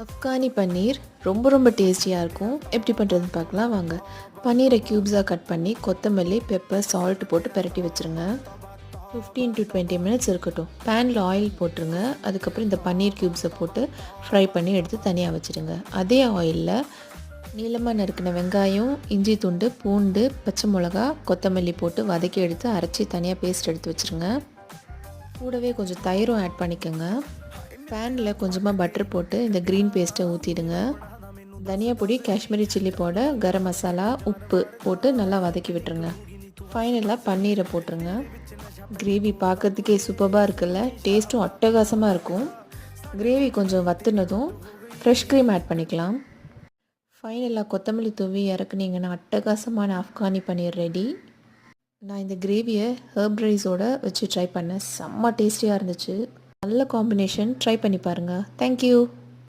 அஃப்கானி பன்னீர் ரொம்ப டேஸ்டியாக இருக்கும். எப்படி பண்ணுறதுன்னு பார்க்கலாம் வாங்க. பன்னீரை க்யூப்ஸாக கட் பண்ணி கொத்தமல்லி, பெப்பர், சால்ட் போட்டு பிரட்டி வச்சுருங்க. 15 to 20 மினிட்ஸ் இருக்கட்டும். பேனில் ஆயில் போட்டுருங்க. அதுக்கப்புறம் இந்த பன்னீர் க்யூப்ஸை போட்டு ஃப்ரை பண்ணி எடுத்து தனியாக வச்சுடுங்க. அதே ஆயிலில் நீளமாக நறுக்கின வெங்காயம், இஞ்சி துண்டு, பூண்டு, பச்சை மிளகா, கொத்தமல்லி போட்டு வதக்கி எடுத்து அரைச்சி தனியாக பேஸ்ட் எடுத்து வச்சுருங்க. கூடவே கொஞ்சம் தயிரும் ஆட் பண்ணிக்கோங்க. பேனில் கொஞ்சமாக பட்டர் போட்டு இந்த க்ரீன் பேஸ்ட்டை ஊற்றிடுங்க. தனியா பொடி, காஷ்மீரி சில்லி பவுடர், கரம் மசாலா, உப்பு போட்டு நல்லா வதக்கி விட்டுருங்க. ஃபைனலாக பன்னீரை போட்டுருங்க. கிரேவி பார்க்கறதுக்கே சூப்பராக இருக்குல்ல, டேஸ்ட்டும் அட்டகாசமாக இருக்கும். கிரேவி கொஞ்சம் வத்துனதும் ஃப்ரெஷ் க்ரீம் ஆட் பண்ணிக்கலாம். ஃபைனலாக கொத்தமல்லி தூவி இறக்குனீங்கன்னா அட்டகாசமான அஃப்கானி பன்னீர் ரெடி. நான் இந்த கிரேவியை ஹர்ப் ரைஸோடு வச்சு ட்ரை பண்ணேன். செம்ம டேஸ்டியாக இருந்துச்சு. நல்ல காம்பினேஷன், ட்ரை பண்ணி பாருங்கள். தேங்க்யூ.